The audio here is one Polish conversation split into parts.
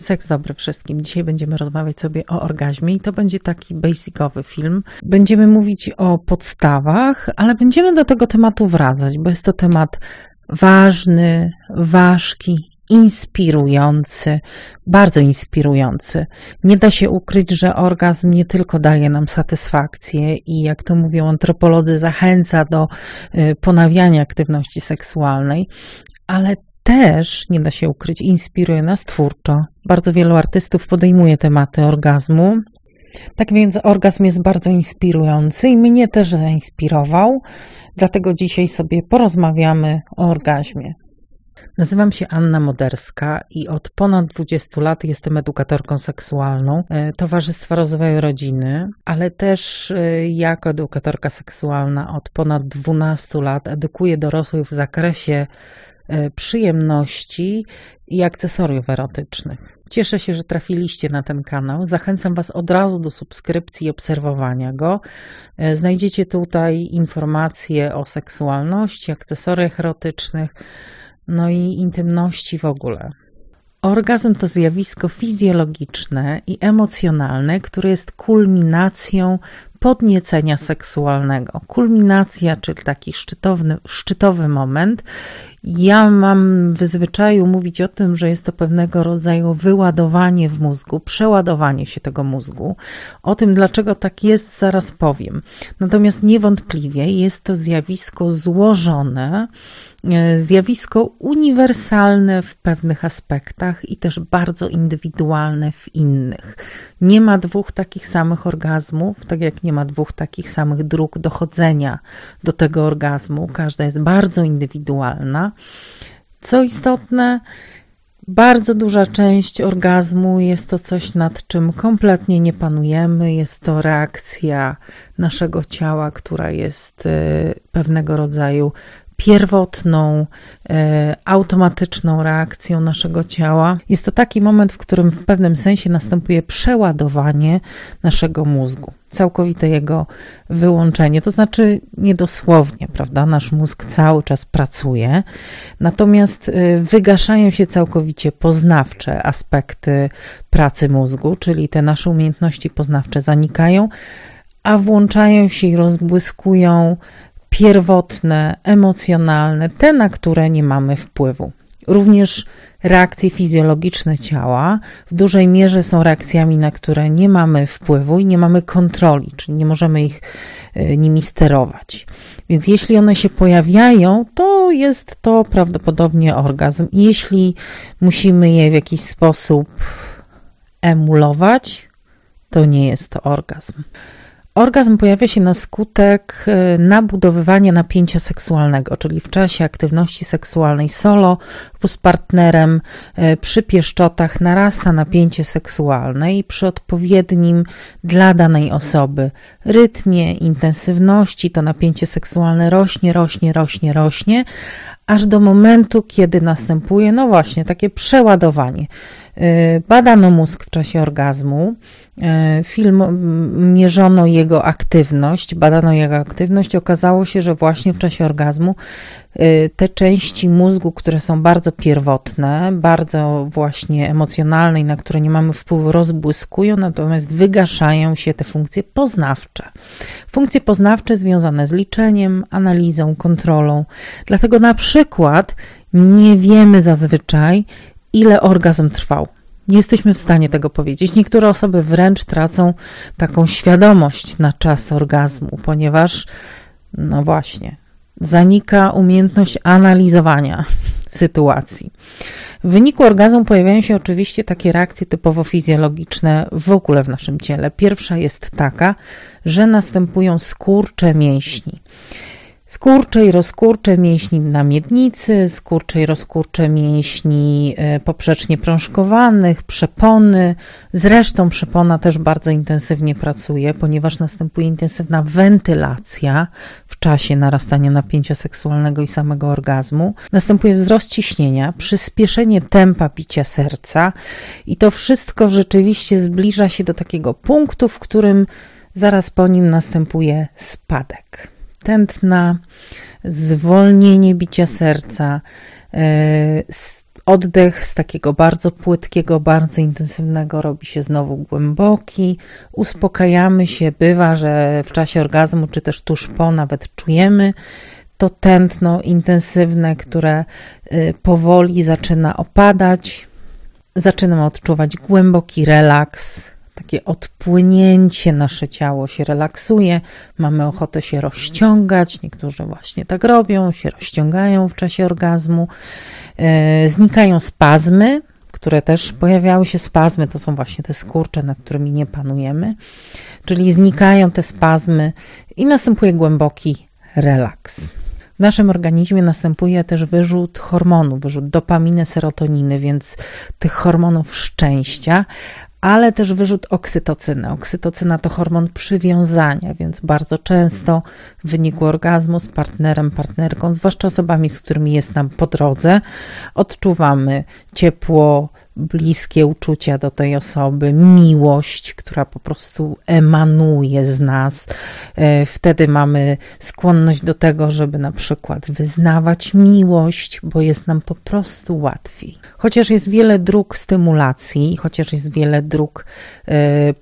Seks dobry wszystkim. Dzisiaj będziemy rozmawiać sobie o orgazmie i to będzie taki basicowy film. Będziemy mówić o podstawach, ale będziemy do tego tematu wracać, bo jest to temat ważny, ważki, inspirujący, bardzo inspirujący. Nie da się ukryć, że orgazm nie tylko daje nam satysfakcję i, jak to mówią antropolodzy, zachęca do ponawiania aktywności seksualnej, ale też, nie da się ukryć, inspiruje nas twórczo. Bardzo wielu artystów podejmuje tematy orgazmu. Tak więc orgazm jest bardzo inspirujący i mnie też zainspirował. Dlatego dzisiaj sobie porozmawiamy o orgazmie. Nazywam się Anna Moderska i od ponad 20 lat jestem edukatorką seksualną Towarzystwa Rozwoju Rodziny, ale też jako edukatorka seksualna od ponad 12 lat edukuję dorosłych w zakresie przyjemności i akcesoriów erotycznych. Cieszę się, że trafiliście na ten kanał. Zachęcam Was od razu do subskrypcji i obserwowania go. Znajdziecie tutaj informacje o seksualności, akcesoriach erotycznych, no i intymności w ogóle. Orgazm to zjawisko fizjologiczne i emocjonalne, które jest kulminacją podniecenia seksualnego. Kulminacja, czyli taki szczytowy moment. Ja mam w zwyczaju mówić o tym, że jest to pewnego rodzaju wyładowanie w mózgu, przeładowanie się tego mózgu. O tym, dlaczego tak jest, zaraz powiem. Natomiast niewątpliwie jest to zjawisko złożone, zjawisko uniwersalne w pewnych aspektach i też bardzo indywidualne w innych. Nie ma dwóch takich samych orgazmów, tak jak nie ma dwóch takich samych dróg dochodzenia do tego orgazmu. Każda jest bardzo indywidualna. Co istotne, bardzo duża część orgazmu jest to coś, nad czym kompletnie nie panujemy. Jest to reakcja naszego ciała, która jest pewnego rodzaju pierwotną, automatyczną reakcją naszego ciała. Jest to taki moment, w którym w pewnym sensie następuje przeładowanie naszego mózgu. Całkowite jego wyłączenie, to znaczy niedosłownie, prawda? Nasz mózg cały czas pracuje, natomiast wygaszają się całkowicie poznawcze aspekty pracy mózgu, czyli te nasze umiejętności poznawcze zanikają, a włączają się i rozbłyskują pierwotne, emocjonalne, te, na które nie mamy wpływu. Również reakcje fizjologiczne ciała w dużej mierze są reakcjami, na które nie mamy wpływu i nie mamy kontroli, czyli nie możemy nimi sterować. Więc jeśli one się pojawiają, to jest to prawdopodobnie orgazm. Jeśli musimy je w jakiś sposób emulować, to nie jest to orgazm. Orgazm pojawia się na skutek nabudowywania napięcia seksualnego, czyli w czasie aktywności seksualnej solo lub z partnerem przy pieszczotach narasta napięcie seksualne i przy odpowiednim dla danej osoby rytmie, intensywności to napięcie seksualne rośnie, aż do momentu, kiedy następuje, no właśnie, takie przeładowanie. Badano mózg w czasie orgazmu, mierzono jego aktywność, okazało się, że właśnie w czasie orgazmu te części mózgu, które są bardzo pierwotne, bardzo właśnie emocjonalne i na które nie mamy wpływu, rozbłyskują, natomiast wygaszają się te funkcje poznawcze. Funkcje poznawcze związane z liczeniem, analizą, kontrolą. Dlatego na przykład nie wiemy zazwyczaj, ile orgazm trwał. Nie jesteśmy w stanie tego powiedzieć. Niektóre osoby wręcz tracą taką świadomość na czas orgazmu, ponieważ, no właśnie, zanika umiejętność analizowania sytuacji. W wyniku orgazmu pojawiają się oczywiście takie reakcje typowo fizjologiczne w ogóle w naszym ciele. Pierwsza jest taka, że następują skurcze mięśni. Skurcze i rozkurcze mięśni na miednicy, skurcze i rozkurcze mięśni poprzecznie prążkowanych, przepony. Zresztą przepona też bardzo intensywnie pracuje, ponieważ następuje intensywna wentylacja w czasie narastania napięcia seksualnego i samego orgazmu. Następuje wzrost ciśnienia, przyspieszenie tempa bicia serca i to wszystko rzeczywiście zbliża się do takiego punktu, w którym zaraz po nim następuje spadek tętna, zwolnienie bicia serca, Oddech z takiego bardzo płytkiego, bardzo intensywnego robi się znowu głęboki. Uspokajamy się. Bywa, że w czasie orgazmu, czy też tuż po, nawet czujemy to tętno intensywne, które powoli zaczyna opadać. Zaczynamy odczuwać głęboki relaks, takie odpłynięcie, nasze ciało się relaksuje, mamy ochotę się rozciągać, niektórzy właśnie tak robią, się rozciągają w czasie orgazmu. Znikają spazmy, które też pojawiały się. Spazmy to są właśnie te skurcze, nad którymi nie panujemy, czyli znikają te spazmy i następuje głęboki relaks. W naszym organizmie następuje też wyrzut hormonów, wyrzut dopaminy, serotoniny, więc tych hormonów szczęścia, ale też wyrzut oksytocyny. Oksytocyna to hormon przywiązania, więc bardzo często w wyniku orgazmu z partnerem, partnerką, zwłaszcza osobami, z którymi jest nam po drodze, odczuwamy ciepło, bliskie uczucia do tej osoby, miłość, która po prostu emanuje z nas. Wtedy mamy skłonność do tego, żeby na przykład wyznawać miłość, bo jest nam po prostu łatwiej. Chociaż jest wiele dróg stymulacji, chociaż jest wiele dróg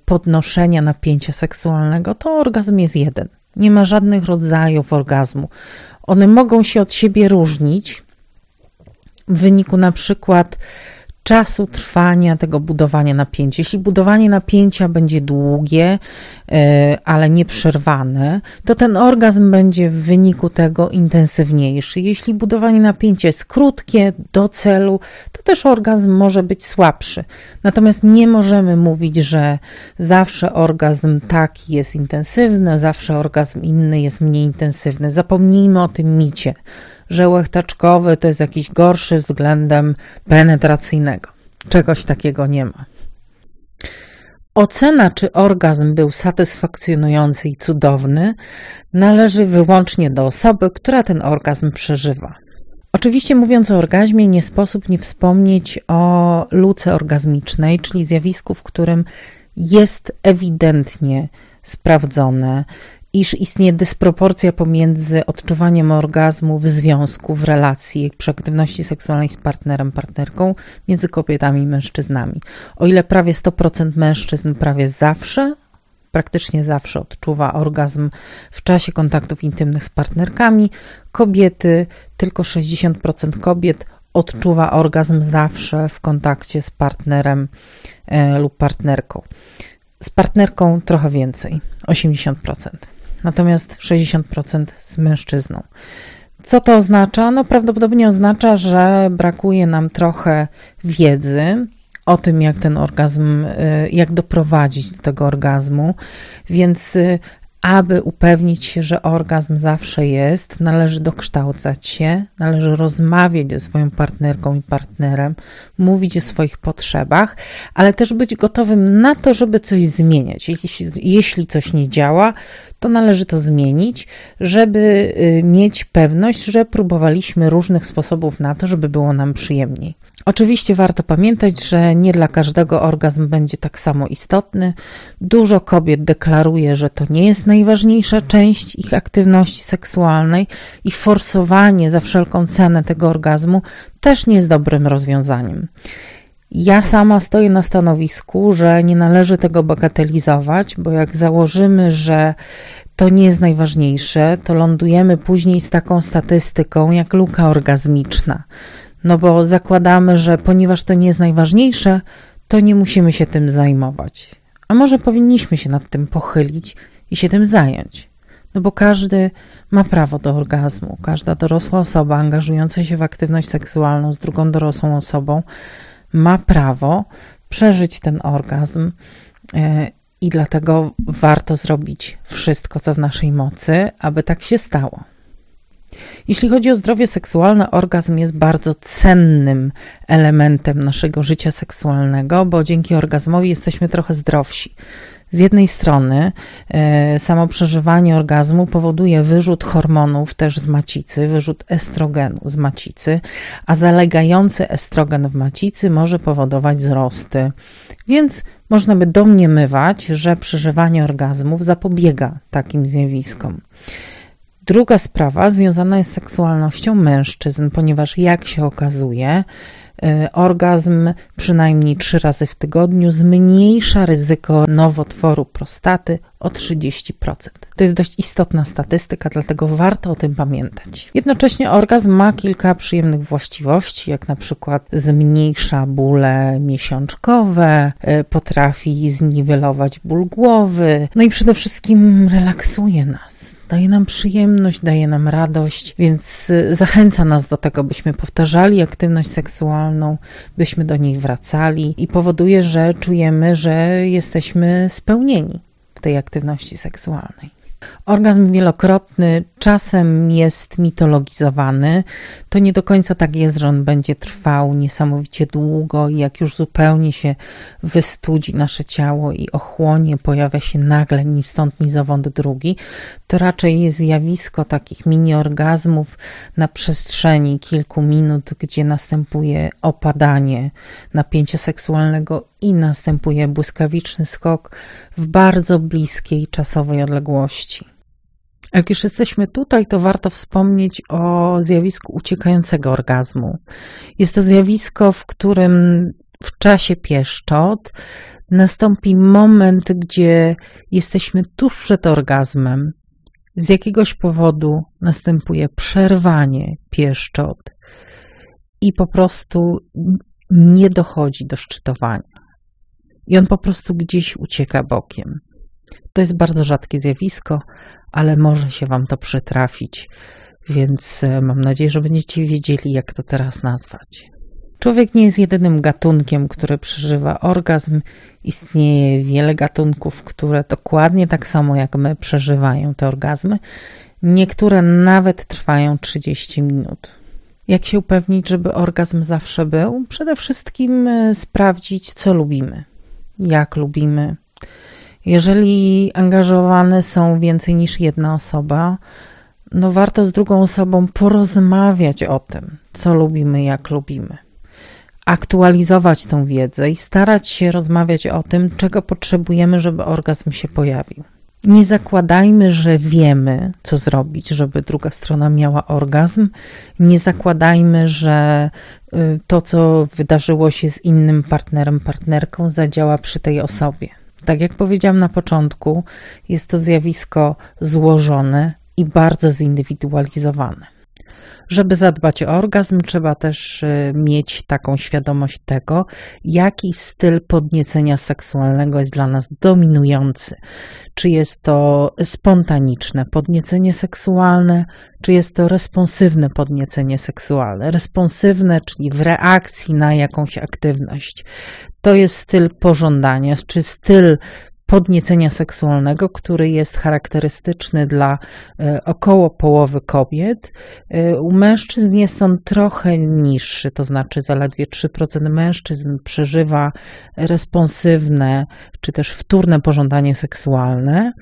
podnoszenia napięcia seksualnego, to orgazm jest jeden. Nie ma żadnych rodzajów orgazmu. One mogą się od siebie różnić w wyniku na przykład czasu trwania tego budowania napięcia. Jeśli budowanie napięcia będzie długie, ale nieprzerwane, to ten orgazm będzie w wyniku tego intensywniejszy. Jeśli budowanie napięcia jest krótkie, do celu, to też orgazm może być słabszy. Natomiast nie możemy mówić, że zawsze orgazm taki jest intensywny, zawsze orgazm inny jest mniej intensywny. Zapomnijmy o tym micie, że łechtaczkowy to jest jakiś gorszy względem penetracyjnego. Czegoś takiego nie ma. Ocena, czy orgazm był satysfakcjonujący i cudowny, należy wyłącznie do osoby, która ten orgazm przeżywa. Oczywiście mówiąc o orgazmie, nie sposób nie wspomnieć o luce orgazmicznej, czyli zjawisku, w którym jest ewidentnie sprawdzone, iż istnieje dysproporcja pomiędzy odczuwaniem orgazmu w związku, w relacji, przy aktywności seksualnej z partnerem, partnerką, między kobietami i mężczyznami. O ile prawie 100% mężczyzn prawie zawsze, praktycznie zawsze odczuwa orgazm w czasie kontaktów intymnych z partnerkami, kobiety, tylko 60% kobiet odczuwa orgazm zawsze w kontakcie z partnerem lub partnerką. Z partnerką trochę więcej, 80%. Natomiast 60% z mężczyzną. Co to oznacza? No prawdopodobnie oznacza, że brakuje nam trochę wiedzy o tym, jak ten orgazm, jak doprowadzić do tego orgazmu, więc aby upewnić się, że orgazm zawsze jest, należy dokształcać się, należy rozmawiać ze swoją partnerką i partnerem, mówić o swoich potrzebach, ale też być gotowym na to, żeby coś zmieniać. Jeśli coś nie działa, to należy to zmienić, żeby mieć pewność, że próbowaliśmy różnych sposobów na to, żeby było nam przyjemniej. Oczywiście warto pamiętać, że nie dla każdego orgazm będzie tak samo istotny. Dużo kobiet deklaruje, że to nie jest najważniejsza część ich aktywności seksualnej i forsowanie za wszelką cenę tego orgazmu też nie jest dobrym rozwiązaniem. Ja sama stoję na stanowisku, że nie należy tego bagatelizować, bo jak założymy, że to nie jest najważniejsze, to lądujemy później z taką statystyką jak luka orgazmiczna. No bo zakładamy, że ponieważ to nie jest najważniejsze, to nie musimy się tym zajmować. A może powinniśmy się nad tym pochylić i się tym zająć. No bo każdy ma prawo do orgazmu. Każda dorosła osoba angażująca się w aktywność seksualną z drugą dorosłą osobą ma prawo przeżyć ten orgazm i dlatego warto zrobić wszystko, co w naszej mocy, aby tak się stało. Jeśli chodzi o zdrowie seksualne, orgazm jest bardzo cennym elementem naszego życia seksualnego, bo dzięki orgazmowi jesteśmy trochę zdrowsi. Z jednej strony samo przeżywanie orgazmu powoduje wyrzut hormonów też z macicy, wyrzut estrogenu z macicy, a zalegający estrogen w macicy może powodować wzrosty. Więc można by domniemywać, że przeżywanie orgazmów zapobiega takim zjawiskom. Druga sprawa związana jest z seksualnością mężczyzn, ponieważ jak się okazuje, orgazm przynajmniej 3 razy w tygodniu zmniejsza ryzyko nowotworu prostaty o 30%. To jest dość istotna statystyka, dlatego warto o tym pamiętać. Jednocześnie orgazm ma kilka przyjemnych właściwości, jak na przykład zmniejsza bóle miesiączkowe, potrafi zniwelować ból głowy, no i przede wszystkim relaksuje nas. Daje nam przyjemność, daje nam radość, więc zachęca nas do tego, byśmy powtarzali aktywność seksualną, byśmy do niej wracali i powoduje, że czujemy, że jesteśmy spełnieni w tej aktywności seksualnej. Orgazm wielokrotny czasem jest mitologizowany. To nie do końca tak jest, że on będzie trwał niesamowicie długo i jak już zupełnie się wystudzi nasze ciało i ochłonie, pojawia się nagle ni stąd, ni zowąd drugi, to raczej jest zjawisko takich mini-orgazmów na przestrzeni kilku minut, gdzie następuje opadanie napięcia seksualnego i następuje błyskawiczny skok w bardzo bliskiej czasowej odległości. Jak już jesteśmy tutaj, to warto wspomnieć o zjawisku uciekającego orgazmu. Jest to zjawisko, w którym w czasie pieszczot nastąpi moment, gdzie jesteśmy tuż przed orgazmem. Z jakiegoś powodu następuje przerwanie pieszczot i po prostu nie dochodzi do szczytowania. I on po prostu gdzieś ucieka bokiem. To jest bardzo rzadkie zjawisko, ale może się Wam to przytrafić, więc mam nadzieję, że będziecie wiedzieli, jak to teraz nazwać. Człowiek nie jest jedynym gatunkiem, który przeżywa orgazm. Istnieje wiele gatunków, które dokładnie tak samo jak my przeżywają te orgazmy. Niektóre nawet trwają 30 minut. Jak się upewnić, żeby orgazm zawsze był? Przede wszystkim sprawdzić, co lubimy, jak lubimy. Jeżeli angażowane są więcej niż jedna osoba, no warto z drugą osobą porozmawiać o tym, co lubimy, jak lubimy. Aktualizować tę wiedzę i starać się rozmawiać o tym, czego potrzebujemy, żeby orgazm się pojawił. Nie zakładajmy, że wiemy, co zrobić, żeby druga strona miała orgazm. Nie zakładajmy, że to, co wydarzyło się z innym partnerem, partnerką, zadziała przy tej osobie. Tak jak powiedziałam na początku, jest to zjawisko złożone i bardzo zindywidualizowane. Żeby zadbać o orgazm, trzeba też mieć taką świadomość tego, jaki styl podniecenia seksualnego jest dla nas dominujący. Czy jest to spontaniczne podniecenie seksualne, czy jest to responsywne podniecenie seksualne. Responsywne, czyli w reakcji na jakąś aktywność. To jest styl pożądania, czy styl podniecenia seksualnego, który jest charakterystyczny dla około połowy kobiet. U mężczyzn jest on trochę niższy, to znaczy zaledwie 3% mężczyzn przeżywa responsywne czy też wtórne pożądanie seksualne.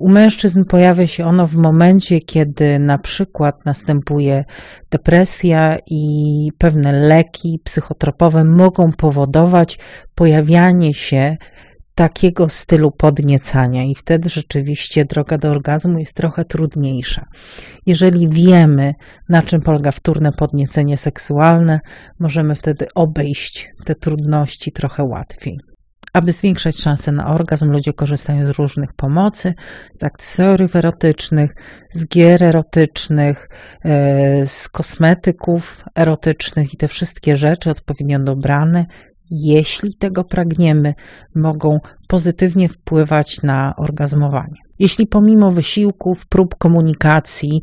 U mężczyzn pojawia się ono w momencie, kiedy na przykład następuje depresja i pewne leki psychotropowe mogą powodować pojawianie się takiego stylu podniecania i wtedy rzeczywiście droga do orgazmu jest trochę trudniejsza. Jeżeli wiemy, na czym polega wtórne podniecenie seksualne, możemy wtedy obejść te trudności trochę łatwiej. Aby zwiększać szanse na orgazm, ludzie korzystają z różnych pomocy, z akcesoriów erotycznych, z gier erotycznych, z kosmetyków erotycznych i te wszystkie rzeczy odpowiednio dobrane, jeśli tego pragniemy, mogą pozytywnie wpływać na orgazmowanie. Jeśli pomimo wysiłków, prób komunikacji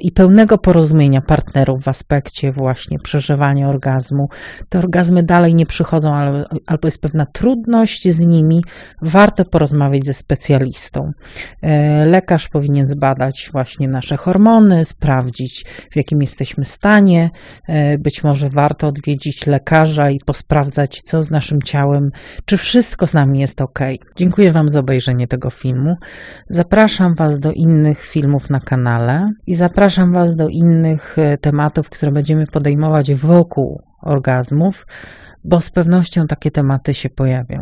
i pełnego porozumienia partnerów w aspekcie właśnie przeżywania orgazmu, te orgazmy dalej nie przychodzą albo jest pewna trudność z nimi, warto porozmawiać ze specjalistą. Lekarz powinien zbadać właśnie nasze hormony, sprawdzić, w jakim jesteśmy stanie. Być może warto odwiedzić lekarza i posprawdzać, co z naszym ciałem, czy wszystko z nami jest ok. Dziękuję Wam za obejrzenie tego filmu. Zapraszam Was do innych filmów na kanale i zapraszam Was do innych tematów, które będziemy podejmować wokół orgazmów, bo z pewnością takie tematy się pojawią.